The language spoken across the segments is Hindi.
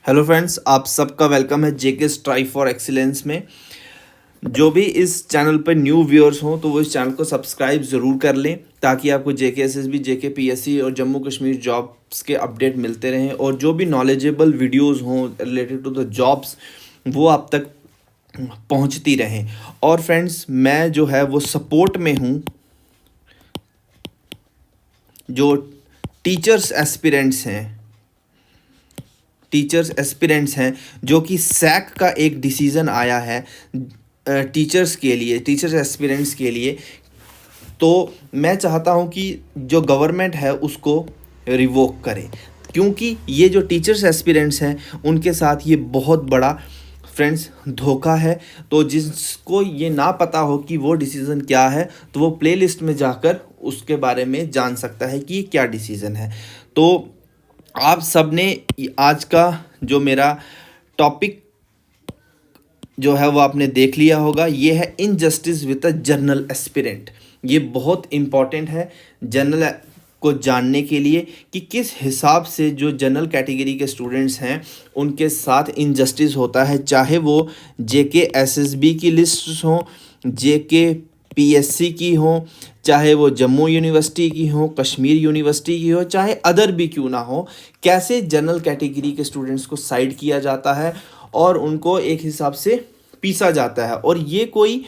हेलो फ्रेंड्स, आप सबका वेलकम है जेके स्ट्राइव फॉर एक्सीलेंस में। जो भी इस चैनल पर न्यू व्यूअर्स हों तो वो इस चैनल को सब्सक्राइब ज़रूर कर लें ताकि आपको जेके एसएसबी, जेके पीएससी और जम्मू कश्मीर जॉब्स के अपडेट मिलते रहें और जो भी नॉलेजेबल वीडियोस हों रिलेटेड टू द जॉब्स वो आप तक पहुंचती रहें। और फ्रेंड्स, मैं जो है वो सपोर्ट में हूं जो टीचर्स एस्पिरेंट्स हैं जो कि सैक का एक डिसीज़न आया है टीचर्स एस्पिरेंट्स के लिए। तो मैं चाहता हूं कि जो गवर्नमेंट है उसको रिवोक करे, क्योंकि ये जो टीचर्स एस्पिरेंट्स हैं उनके साथ ये बहुत बड़ा फ्रेंड्स धोखा है। तो जिसको ये ना पता हो कि वो डिसीज़न क्या है तो वो प्लेलिस्ट में जाकर उसके बारे में जान सकता है कि ये क्या डिसीज़न है। तो आप सब ने आज का जो मेरा टॉपिक जो है वो आपने देख लिया होगा। ये है injustice with a general aspirant. ये बहुत इम्पॉर्टेंट है जनरल को जानने के लिए कि किस हिसाब से जो जनरल कैटेगरी के स्टूडेंट्स हैं उनके साथ इनजस्टिस होता है, चाहे वो जेके एसएसबी की लिस्ट हो, जेके पीएससी की हो, चाहे वो जम्मू यूनिवर्सिटी की हो, कश्मीर यूनिवर्सिटी की हो, चाहे अदर भी क्यों ना हो। कैसे जनरल कैटेगरी के स्टूडेंट्स को साइड किया जाता है और उनको एक हिसाब से पीसा जाता है। और ये कोई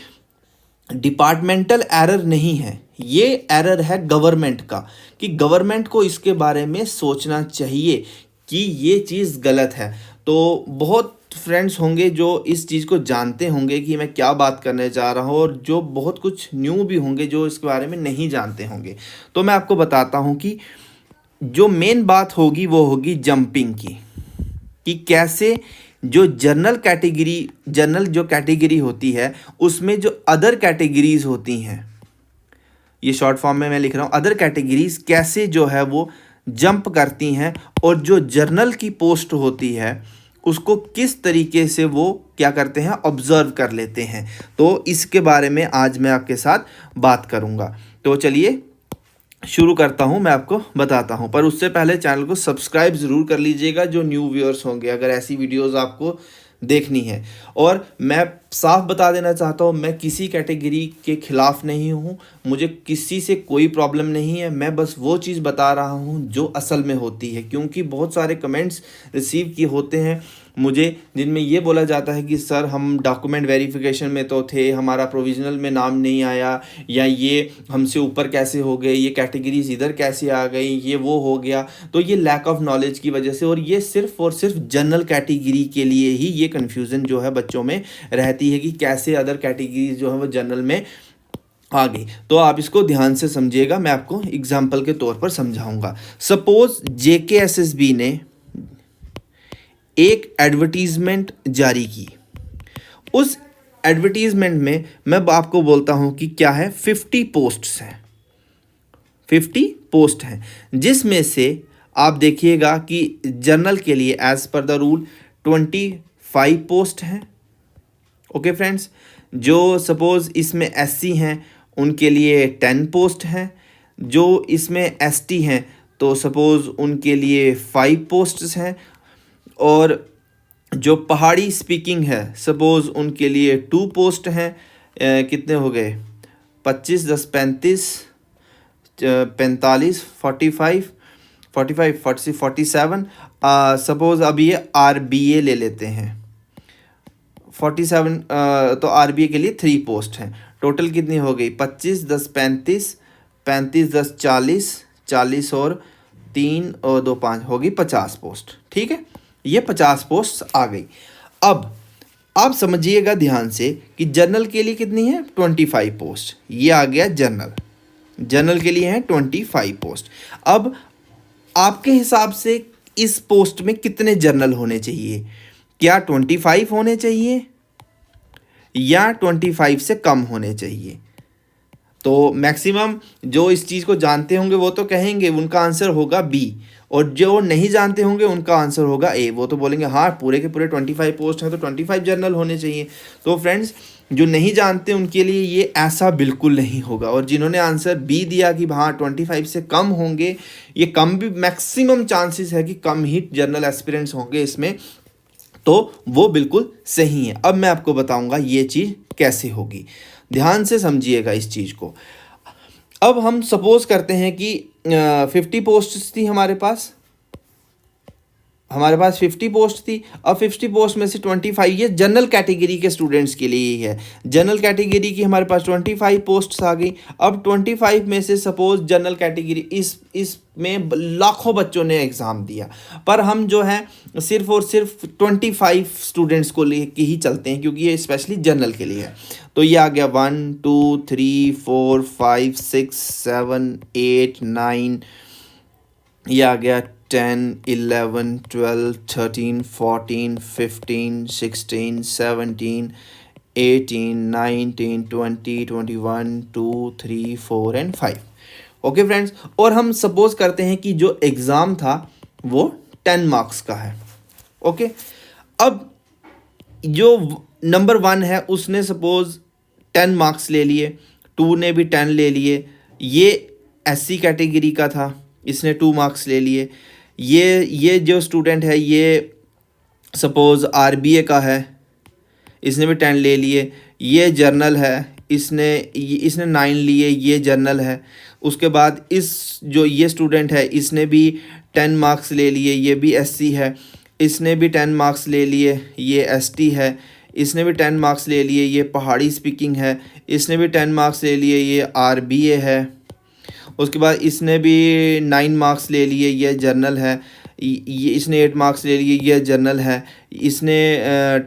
डिपार्टमेंटल एरर नहीं है, ये एरर है गवर्नमेंट का, कि गवर्नमेंट को इसके बारे में सोचना चाहिए कि ये चीज़ गलत है। तो बहुत फ्रेंड्स होंगे जो इस चीज़ को जानते होंगे कि मैं क्या बात करने जा रहा हूँ, और जो बहुत कुछ न्यू भी होंगे जो इसके बारे में नहीं जानते होंगे। तो मैं आपको बताता हूँ कि जो मेन बात होगी वो होगी जंपिंग की, कि कैसे जो जनरल जो कैटेगरी होती है उसमें जो अदर कैटेगरीज होती हैं, ये शॉर्ट फॉर्म में मैं लिख रहा हूँ, अदर कैटेगरीज कैसे जो है वो जंप करती हैं और जो जर्नल की पोस्ट होती है उसको किस तरीके से वो क्या करते हैं, ऑब्जर्व कर लेते हैं। तो इसके बारे में आज मैं आपके साथ बात करूँगा। तो चलिए शुरू करता हूं, मैं आपको बताता हूं। पर उससे पहले चैनल को सब्सक्राइब ज़रूर कर लीजिएगा जो न्यू व्यूअर्स होंगे, अगर ऐसी वीडियोस आपको देखनी है। और मैं साफ बता देना चाहता हूं, मैं किसी कैटेगरी के खिलाफ नहीं हूं, मुझे किसी से कोई प्रॉब्लम नहीं है। मैं बस वो चीज़ बता रहा हूं जो असल में होती है, क्योंकि बहुत सारे कमेंट्स रिसीव किए होते हैं मुझे जिनमें ये बोला जाता है कि सर हम डॉक्यूमेंट वेरिफिकेशन में तो थे, हमारा प्रोविजनल में नाम नहीं आया, या ये हमसे ऊपर कैसे हो गए, ये कैटेगरीज इधर कैसे आ गई, ये वो हो गया। तो ये लैक ऑफ नॉलेज की वजह से, और ये सिर्फ और सिर्फ जनरल कैटेगरी के लिए ही ये कन्फ्यूज़न जो है बच्चों में रहती है कि कैसे अदर कैटेगरीज जो है वो जनरल में आ गई। तो आप इसको ध्यान से समझिएगा, मैं आपको एग्जाम्पल के तौर पर समझाऊंगा। सपोज जेकेएसएसबी ने एक एडवर्टीजमेंट जारी की, उस एडवर्टीजमेंट में मैं आपको बोलता हूं कि क्या है, 50 पोस्ट्स हैं, 50 पोस्ट हैं, जिसमें से आप देखिएगा कि जनरल के लिए as per the rule 25 post हैं। ओके फ्रेंड्स, जो सपोज इसमें एससी हैं उनके लिए 10 पोस्ट हैं, जो इसमें एसटी हैं तो सपोज उनके लिए 5 पोस्ट्स हैं, और जो पहाड़ी स्पीकिंग है सपोज उनके लिए 2 पोस्ट हैं। कितने हो गए, 25 10 35 45 45 45 40 47। सपोज अब ये आरबीए ले लेते हैं 47, तो आरबीए के लिए 3 पोस्ट हैं। टोटल कितनी हो गई, 25 10 35 35 10 40 40 और 3 और 2 5 होगी 50 पोस्ट। ठीक है, ये 50 पोस्ट आ गई। अब आप समझिएगा ध्यान से कि जनरल के लिए कितनी है, 25 पोस्ट। ये आ गया जनरल के लिए है 25 पोस्ट। अब आपके हिसाब से इस पोस्ट में कितने जनरल होने चाहिए, क्या 25 होने चाहिए या 25 से कम होने चाहिए? तो मैक्सिमम जो इस चीज़ को जानते होंगे वो तो कहेंगे, उनका आंसर होगा बी, और जो नहीं जानते होंगे उनका आंसर होगा ए। वो तो बोलेंगे हाँ पूरे के पूरे 25 पोस्ट हैं तो 25 जनरल होने चाहिए। तो फ्रेंड्स, जो नहीं जानते उनके लिए ये ऐसा बिल्कुल नहीं होगा, और जिन्होंने आंसर बी दिया कि हाँ 25 से कम होंगे, ये कम भी मैक्सिमम चांसेस है कि कम ही जनरल एस्पिरेंट्स होंगे इसमें। तो वो बिल्कुल सही है। अब मैं आपको बताऊंगा ये चीज़ कैसे होगी, ध्यान से समझिएगा इस चीज़ को। अब हम सपोज करते हैं कि 50 पोस्ट थी हमारे पास 50 पोस्ट थी। अब 50 पोस्ट में से 25 ये जनरल कैटेगरी के स्टूडेंट्स के लिए ही है। जनरल कैटेगरी की हमारे पास 25 पोस्ट्स आ गई। अब 25 में से सपोज जनरल कैटेगरी इसमें लाखों बच्चों ने एग्ज़ाम दिया, पर हम जो है सिर्फ और सिर्फ 25 स्टूडेंट्स को लेके ही चलते हैं, क्योंकि ये स्पेशली जनरल के लिए है। तो ये आ गया 1 2 3 4 5 6 7 8 9, ये आ गया 10 11 12 13 14 15 16 17 18 19 20 21 2 3 4 एंड 5। ओके फ्रेंड्स, और हम सपोज करते हैं कि जो एग्ज़ाम था वो 10 मार्क्स का है। ओके, अब जो नंबर 1 है उसने सपोज 10 मार्क्स ले लिए, 2 ने भी 10 ले लिए, ये SC कैटेगरी का था, इसने 2 मार्क्स ले लिए। ये जो स्टूडेंट है ये सपोज़ RBA का है, इसने भी 10 ले लिए। ये जर्नल है, इसने 9 लिए, ये जर्नल है। उसके बाद ये स्टूडेंट है इसने भी 10 मार्क्स ले लिए, ये भी SC है। इसने भी 10 मार्क्स ले लिए, ये ST है। इसने भी 10 मार्क्स ले लिए, ये पहाड़ी स्पीकिंग है। इसने भी 10 मार्क्स ले लिए, ये RBA है। उसके बाद इसने भी 9 मार्क्स ले लिए, ये जर्नल है। ये इसने 8 मार्क्स ले लिए, ये जर्नल है। इसने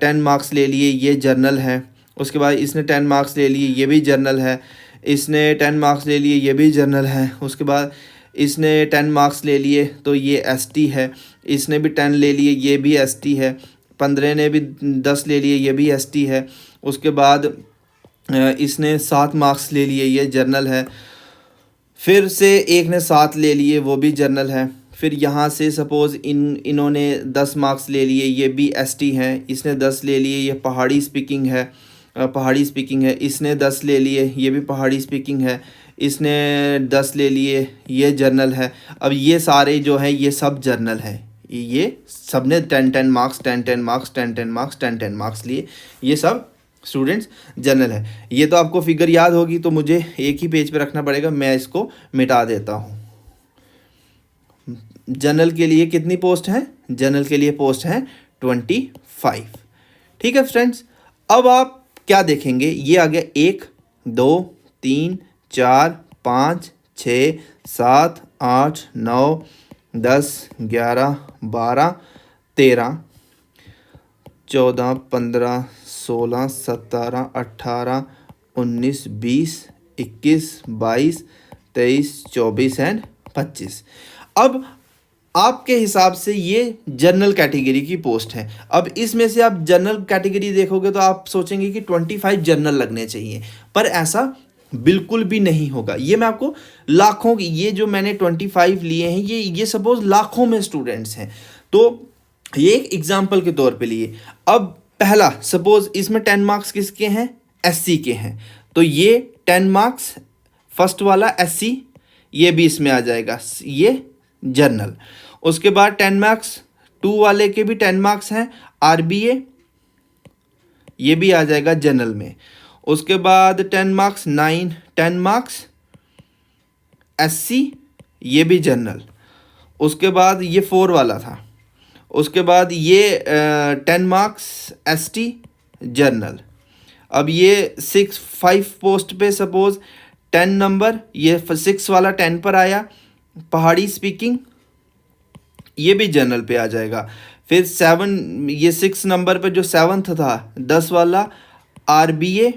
10 मार्क्स ले लिए, ये जर्नल है। उसके बाद इसने 10 मार्क्स ले लिए, ये भी जर्नल है। इसने 10 मार्क्स ले लिए, ये भी जर्नल है। उसके बाद इसने 10 मार्क्स ले लिए तो ये ST है। इसने भी 10 ले लिए, ये भी ST है। 15 ने भी 10 ले लिए, ये भी ST है। उसके बाद इसने 7 मार्क्स ले लिए, ये जर्नल है। फिर से एक ने 7 ले लिए, वो भी जर्नल है। फिर यहाँ से सपोज़ इन्होंने 10 मार्क्स ले लिए, ये भी ST हैं। इसने 10 ले लिए, ये पहाड़ी स्पीकिंग है। इसने 10 ले लिए, ये भी पहाड़ी स्पीकिंग है। इसने 10 ले लिए, ये जर्नल है। अब ये सारे जो हैं ये सब जर्नल है। ये सब ने 10 मार्क्स 10 मार्क्स 10 मार्क्स 10 मार्क्स लिए, ये सब स्टूडेंट्स जनरल है। ये तो आपको फिगर याद होगी, तो मुझे एक ही पेज पे रखना पड़ेगा, मैं इसको मिटा देता हूँ। जनरल के लिए कितनी पोस्ट हैं? जनरल के लिए पोस्ट हैं 25। ठीक है फ्रेंड्स, अब आप क्या देखेंगे, ये आ गया 1 2 3 4 5 6 7 8 9 10 11 12 13 14 15 16 17 18 19 20 21 22 23 24 एंड 25। अब आपके हिसाब से ये जनरल कैटेगरी की पोस्ट है। अब इसमें से आप जनरल कैटेगरी देखोगे तो आप सोचेंगे कि 25 जनरल लगने चाहिए, पर ऐसा बिल्कुल भी नहीं होगा। ये मैं आपको लाखों की, ये जो मैंने 25 लिए हैं, ये सपोज लाखों में स्टूडेंट्स हैं, तो ये एक एग्जाम्पल के तौर पे लिए। अब पहला सपोज इसमें 10 मार्क्स किसके हैं? SC के हैं, तो ये 10 मार्क्स फर्स्ट वाला SC, ये भी इसमें आ जाएगा, ये जर्नल। उसके बाद 10 मार्क्स 2 वाले के भी 10 मार्क्स हैं, RBA, ये भी आ जाएगा जनरल में। उसके बाद 10 मार्क्स 9 10 मार्क्स SC, ये भी जनरल। उसके बाद ये 4 वाला था। उसके बाद ये 10 मार्क्स ST जर्नल। अब ये 5 पोस्ट पे सपोज 10 नंबर, ये 6 वाला 10 पर आया, पहाड़ी स्पीकिंग, ये भी जनरल पे आ जाएगा। फिर 7, ये 6 नंबर पे जो 7th था 10 वाला RBA,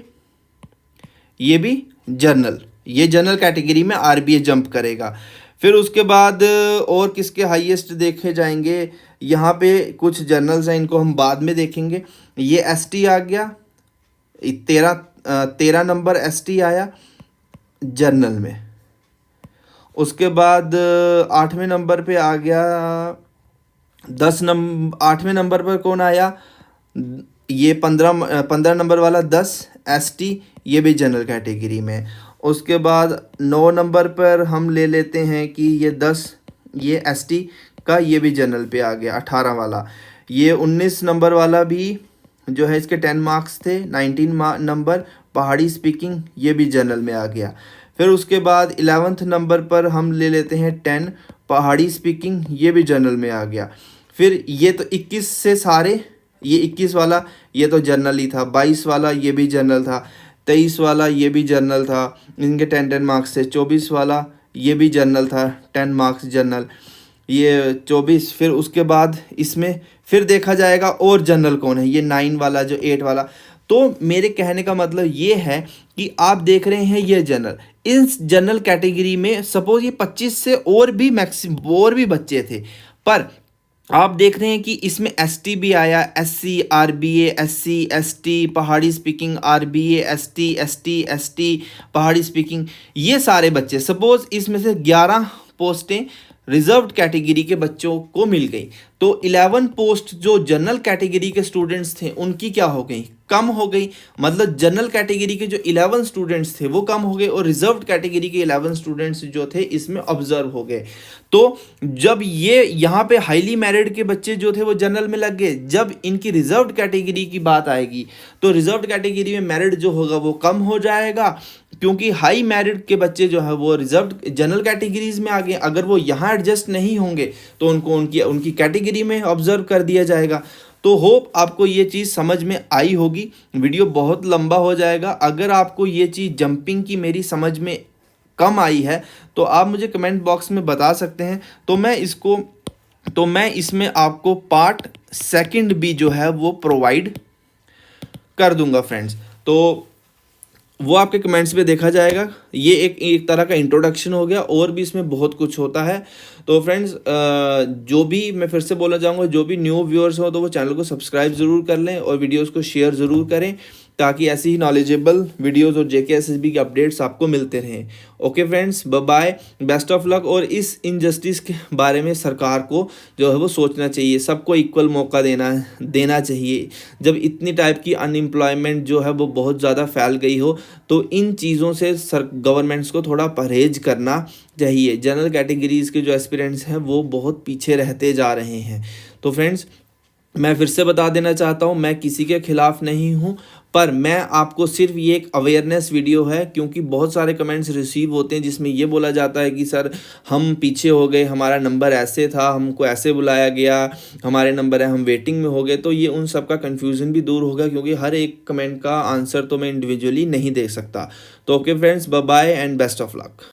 ये भी जनरल, ये जनरल कैटेगरी में RBA जंप करेगा। फिर उसके बाद और किसके हाईएस्ट देखे जाएंगे, यहाँ पे कुछ जर्नल्स हैं, इनको हम बाद में देखेंगे। ये ST आ गया, 13 नंबर ST आया जर्नल में। उसके बाद 8वें नंबर पे आ गया 8वें नंबर पर कौन आया, ये 15 नंबर वाला 10 ST, ये भी जनरल कैटेगरी में। उसके बाद 9 नंबर पर हम ले लेते हैं कि ये 10, ये ST का ये भी जनरल पे आ गया 18 वाला। ये 19 नंबर वाला भी जो है इसके 10 मार्क्स थे, 19 नंबर पहाड़ी स्पीकिंग, ये भी जनरल में आ गया। फिर उसके बाद 11th नंबर पर हम ले लेते हैं 10 पहाड़ी स्पीकिंग, ये भी जनरल में आ गया। फिर ये तो 21 से सारे, ये 21 वाला ये तो जनरल ही था, 22 वाला ये भी जनरल था, 23 वाला ये भी जनरल था, इनके 10 मार्क्स थे, 24 वाला ये भी जनरल था, 10 मार्क्स जनरल, ये 24। फिर उसके बाद इसमें फिर देखा जाएगा और जनरल कौन है, ये 9 वाला जो 8 वाला। तो मेरे कहने का मतलब ये है कि आप देख रहे हैं ये जनरल, इस जनरल कैटेगरी में सपोज ये 25 से और भी मैक्सिमम और भी बच्चे थे, पर आप देख रहे हैं कि इसमें एसटी भी आया, एससी, आरबीए, एससी, एसटी, पहाड़ी speaking, RBA, ST, ST, ST, पहाड़ी स्पीकिंग, ये सारे बच्चे सपोज इसमें से 11 पोस्टें रिजर्व्ड कैटेगरी के बच्चों को मिल गई, तो 11 पोस्ट जो जनरल कैटेगरी के स्टूडेंट्स थे उनकी क्या हो गई, कम हो गई। मतलब जनरल कैटेगरी के जो 11 स्टूडेंट्स थे वो कम हो गए और रिजर्व्ड कैटेगरी के 11 स्टूडेंट्स जो थे इसमें ऑब्जर्व हो गए। तो जब ये यहाँ पे हाईली मैरिड के बच्चे जो थे वो जनरल में लग गए, जब इनकी रिजर्व्ड कैटेगरी की बात आएगी तो रिजर्व्ड कैटेगरी में मैरिड जो होगा वो कम हो जाएगा, क्योंकि हाई मैरिड के बच्चे जो है वो रिजर्व्ड जनरल कैटेगरीज में आ गए। अगर वो यहाँ एडजस्ट नहीं होंगे तो उनको उनकी कैटेगरी में ऑब्जर्व कर दिया जाएगा। तो होप आपको ये चीज़ समझ में आई होगी। वीडियो बहुत लंबा हो जाएगा, अगर आपको ये चीज़ जंपिंग की मेरी समझ में कम आई है तो आप मुझे कमेंट बॉक्स में बता सकते हैं, तो मैं इसमें आपको पार्ट सेकंड भी जो है वो प्रोवाइड कर दूंगा फ्रेंड्स, तो वो आपके कमेंट्स पे देखा जाएगा। ये एक तरह का इंट्रोडक्शन हो गया, और भी इसमें बहुत कुछ होता है। तो फ्रेंड्स जो भी मैं फिर से बोलना चाहूँगा, जो भी न्यू व्यूअर्स हो तो वो चैनल को सब्सक्राइब ज़रूर कर लें और वीडियोस को शेयर ज़रूर करें, ताकि ऐसी ही नॉलेजेबल वीडियोस और जेकेएसएसबी के अपडेट्स आपको मिलते रहें। Okay friends, bye bye, best of luck. और इस इनजस्टिस के बारे में सरकार को जो है वो सोचना चाहिए, सबको इक्वल मौका देना चाहिए। जब इतनी टाइप की अनएम्प्लॉयमेंट जो है वो बहुत ज़्यादा फैल गई हो तो इन चीज़ों से गवर्नमेंट्स को थोड़ा परहेज करना चाहिए। जनरल कैटेगरीज़ के जो एस्पिरेंट्स हैं वो बहुत पीछे रहते जा रहे हैं। तो फ्रेंड्स मैं फिर से बता देना चाहता हूँ, मैं किसी के खिलाफ नहीं हूँ, पर मैं आपको सिर्फ ये एक अवेयरनेस वीडियो है, क्योंकि बहुत सारे कमेंट्स रिसीव होते हैं जिसमें ये बोला जाता है कि सर हम पीछे हो गए, हमारा नंबर ऐसे था, हमको ऐसे बुलाया गया, हमारे नंबर है, हम वेटिंग में हो गए। तो ये उन सब का कन्फ्यूज़न भी दूर होगा, क्योंकि हर एक कमेंट का आंसर तो मैं इंडिविजुअली नहीं दे सकता। तो okay friends, bye bye and best of luck.